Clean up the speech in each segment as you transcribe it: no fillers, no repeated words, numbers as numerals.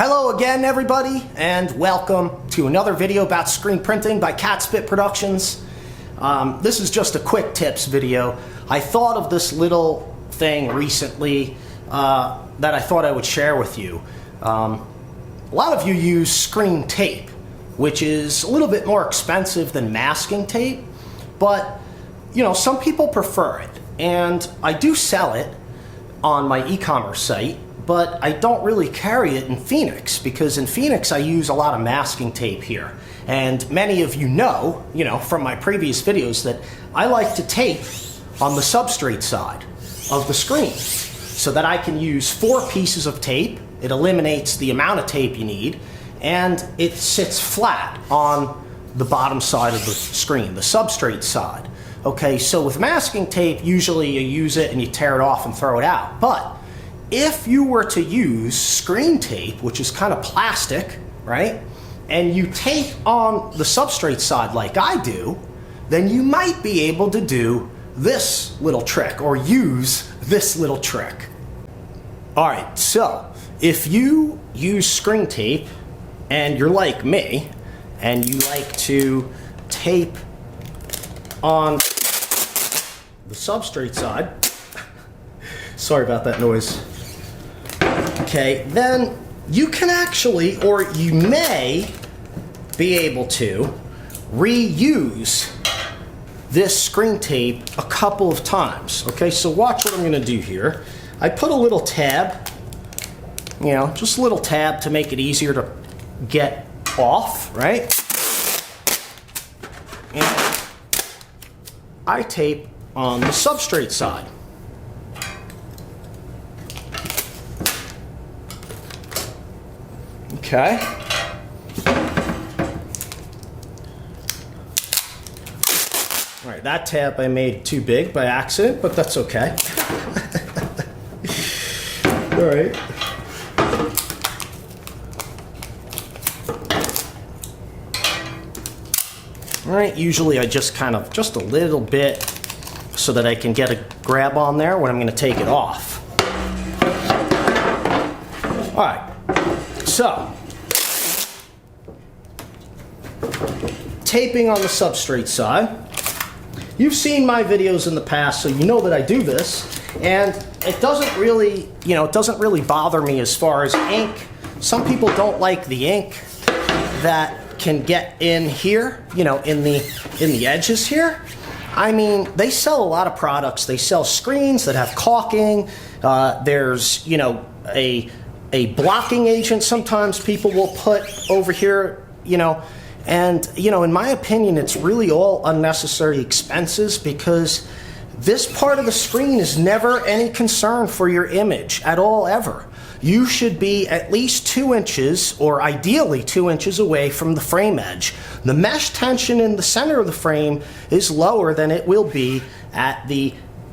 Hello again, everybody, and welcome to another video about screen printing by Catspit Productions. This is just a quick tips video. I thought of this little thing recently that I thought I would share with you. A lot of you use screen tape, which is a little bit more expensive than masking tape, but you know, some people prefer it, and I do sell it on my e-commerce site, but I don't really carry it in Phoenix because in Phoenix I use a lot of masking tape here. And many of you know from my previous videos that I like to tape on the substrate side of the screen so that I can use 4 pieces of tape. It eliminates the amount of tape you need, and it sits flat on the bottom side of the screen, the substrate side. Okay, so with masking tape, usually you use it and you tear it off and throw it out. But if you were to use screen tape, which is kind of plastic, right, and you tape on the substrate side like I do, then you might be able to do this little trick or use this little trick. All right, so if you use screen tape and you're like me and you like to tape on the substrate side, sorry about that noise. Okay, then you can actually, or you may be able to reuse this screen tape a couple of times. Okay, so watch what I'm going to do here. I put a little tab, just a little tab to make it easier to get off, right? And I tape on the substrate side. Okay. All right, that tab I made too big by accident, but that's okay. All right. All right, usually I just just a little bit so that I can get a grab on there when I'm going to take it off. All right, so taping on the substrate side. You've seen my videos in the past, so you know that I do this, and it doesn't really, bother me as far as ink. Some people don't like the ink that can get in here, in the edges here. I mean, they sell a lot of products. They sell screens that have caulking. There's, a blocking agent sometimes people will put over here, and, in my opinion, it's really all unnecessary expenses because this part of the screen is never any concern for your image at all, ever. You should be at least 2 inches, or ideally 2 inches away from the frame edge. The mesh tension in the center of the frame is lower than it will be at the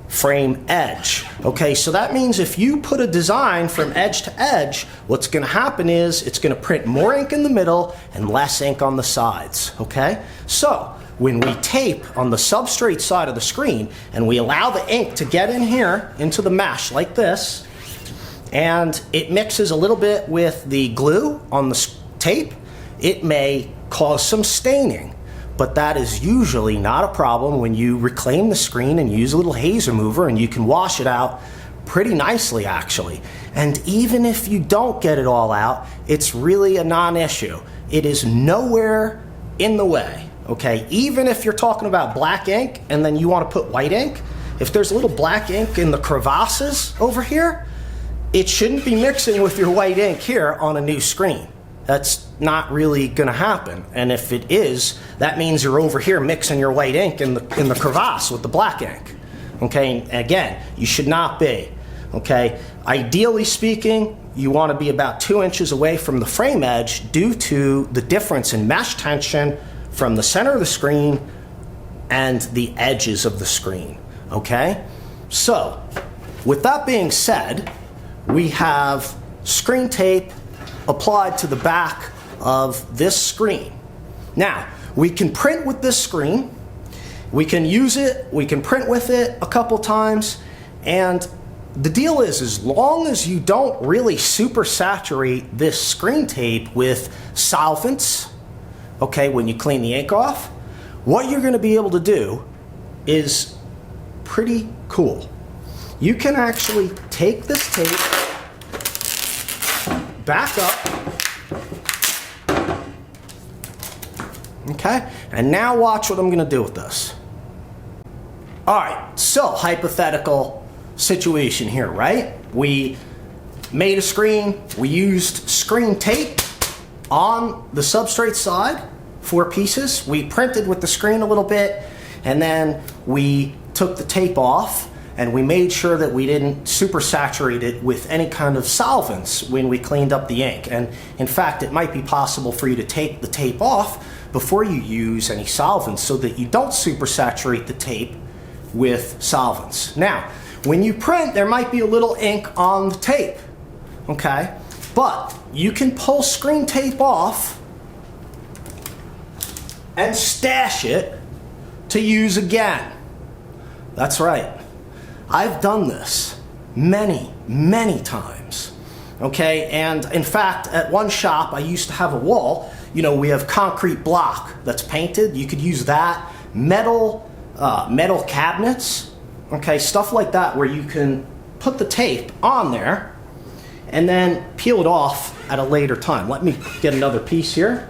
frame edge. Okay, so that means if you put a design from edge to edge, what's going to happen is it's going to print more ink in the middle and less ink on the sides. Okay, so when we tape on the substrate side of the screen and we allow the ink to get in here into the mesh like this, and it mixes a little bit with the glue on the tape, it may cause some staining. But that is usually not a problem when you reclaim the screen and use a little haze remover, and you can wash it out pretty nicely, actually. And even if you don't get it all out, it's really a non-issue. It is nowhere in the way, okay? Even if you're talking about black ink and then you want to put white ink, if there's a little black ink in the crevasses over here, it shouldn't be mixing with your white ink here on a new screen. That's not really going to happen. And if it is, that means you're over here mixing your white ink in the crevasse with the black ink. Okay, and again, you should not be. Okay, ideally speaking, you want to be about 2 inches away from the frame edge due to the difference in mesh tension from the center of the screen and the edges of the screen. Okay, so with that being said, we have screen tape applied to the back of this screen. Now, we can print with this screen, we can use it, we can print with it a couple times, and the deal is, as long as you don't really super saturate this screen tape with solvents, okay, when you clean the ink off, what you're going to be able to do is pretty cool. You can actually take this tape, back up, okay, and now watch what I'm going to do with this. All right, so hypothetical situation here, right? We made a screen, we used screen tape on the substrate side, 4 pieces. We printed with the screen a little bit, and then we took the tape off, and we made sure that we didn't super saturate it with any kind of solvents when we cleaned up the ink. And in fact, it might be possible for you to take the tape off before you use any solvents so that you don't super saturate the tape with solvents. Now, when you print, there might be a little ink on the tape, okay? But you can pull screen tape off and stash it to use again. That's right. I've done this many, many times, okay? And in fact, at one shop, I used to have a wall. You know, we have concrete block that's painted. You could use that. Metal cabinets, okay, stuff like that, where you can put the tape on there and then peel it off at a later time. Let me get another piece here.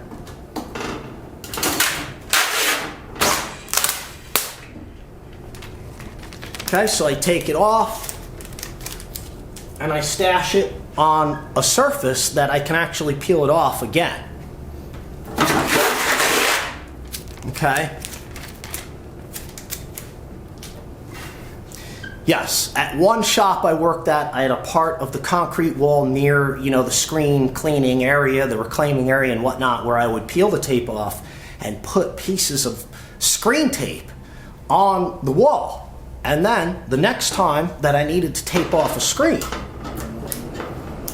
Okay, so I take it off and I stash it on a surface that I can actually peel it off again. Okay. Yes, at one shop I worked at, I had a part of the concrete wall near, you know, the screen cleaning area, the reclaiming area and whatnot, where I would peel the tape off and put pieces of screen tape on the wall. And then the next time that I needed to tape off a screen,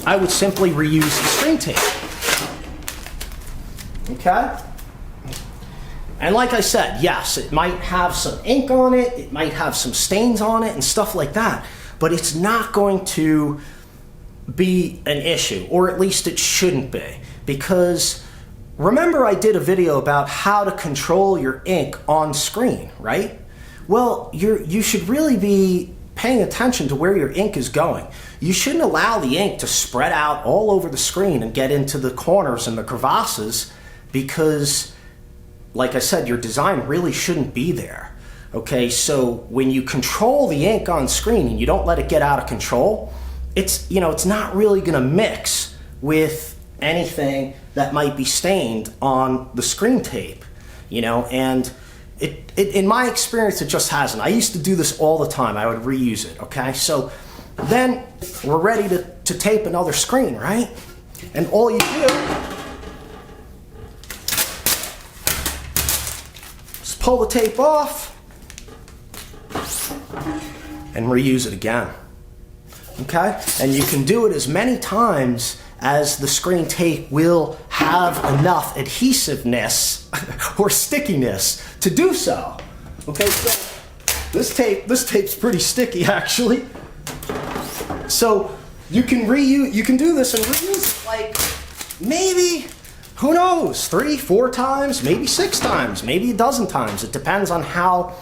I would simply reuse the screen tape. Okay? And like I said, yes, it might have some ink on it, it might have some stains on it and stuff like that, but it's not going to be an issue, or at least it shouldn't be, because remember I did a video about how to control your ink on screen, right? Well, you should really be paying attention to where your ink is going. You shouldn't allow the ink to spread out all over the screen and get into the corners and the crevasses, because like I said, your design really shouldn't be there. Okay, so when you control the ink on screen and you don't let it get out of control, it's not really gonna mix with anything that might be stained on the screen tape, and in my experience, it just hasn't. I used to do this all the time. I would reuse it, okay? So then we're ready to tape another screen, right? And all you do is pull the tape off and reuse it again, okay? And you can do it as many times as the screen tape will have enough adhesiveness or stickiness to do so. Okay, so this tape's pretty sticky actually. So you can do this and reuse it like maybe, who knows, 3, 4 times, maybe 6 times, maybe a dozen times. It depends on how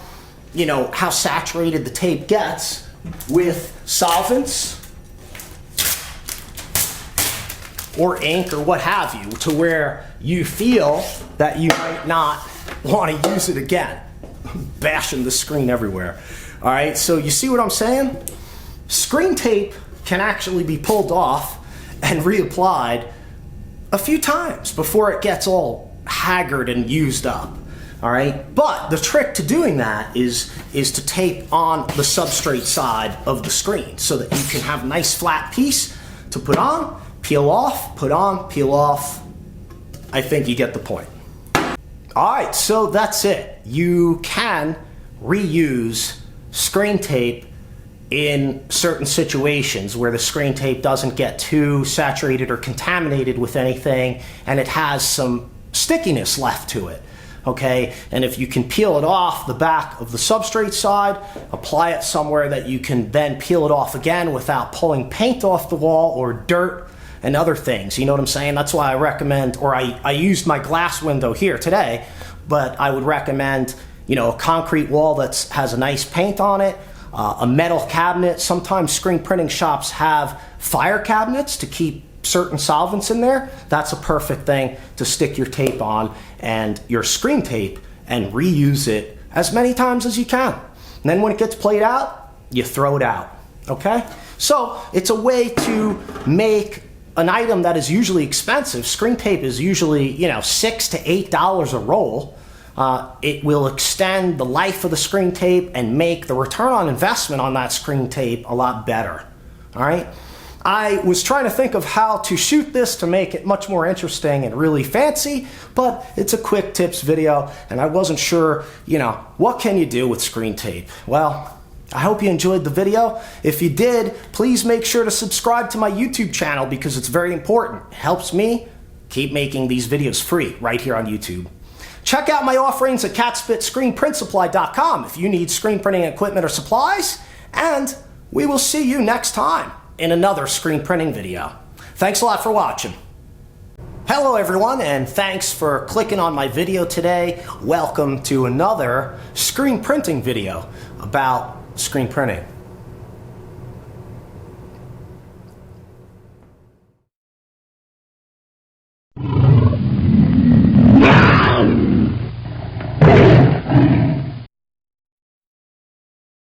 saturated the tape gets with solvents or ink or what have you, to where you feel that you might not want to use it again. Bashing the screen everywhere. All right, so you see what I'm saying? Screen tape can actually be pulled off and reapplied a few times before it gets all haggard and used up. All right, but the trick to doing that is to tape on the substrate side of the screen so that you can have a nice flat piece to put on, peel off, put on, peel off. I think you get the point. All right, so that's it. You can reuse screen tape in certain situations where the screen tape doesn't get too saturated or contaminated with anything and it has some stickiness left to it. okay? And if you can peel it off the back of the substrate side, apply it somewhere that you can then peel it off again without pulling paint off the wall or dirt and other things. You know what I'm saying? That's why I recommend, or I used my glass window here today, but I would recommend, you know, a concrete wall that has a nice paint on it, a metal cabinet. Sometimes screen printing shops have fire cabinets to keep certain solvents in there. That's a perfect thing to stick your tape on and your screen tape and reuse it as many times as you can. And then when it gets played out, you throw it out, okay? So it's a way to make an item that is usually expensive. Screen tape is usually, you know, $6 to $8 a roll. It will extend the life of the screen tape and make the return on investment on that screen tape a lot better, all right? I was trying to think of how to shoot this to make it much more interesting and really fancy, but it's a quick tips video, and I wasn't sure, you know, what can you do with screen tape? Well, I hope you enjoyed the video. If you did, please make sure to subscribe to my YouTube channel because it's very important. It helps me keep making these videos free right here on YouTube. Check out my offerings at catspitscreenprintsupply.com if you need screen printing equipment or supplies, and we will see you next time in another screen printing video. Thanks a lot for watching. Hello everyone, and thanks for clicking on my video today. Welcome to another screen printing video about screen printing.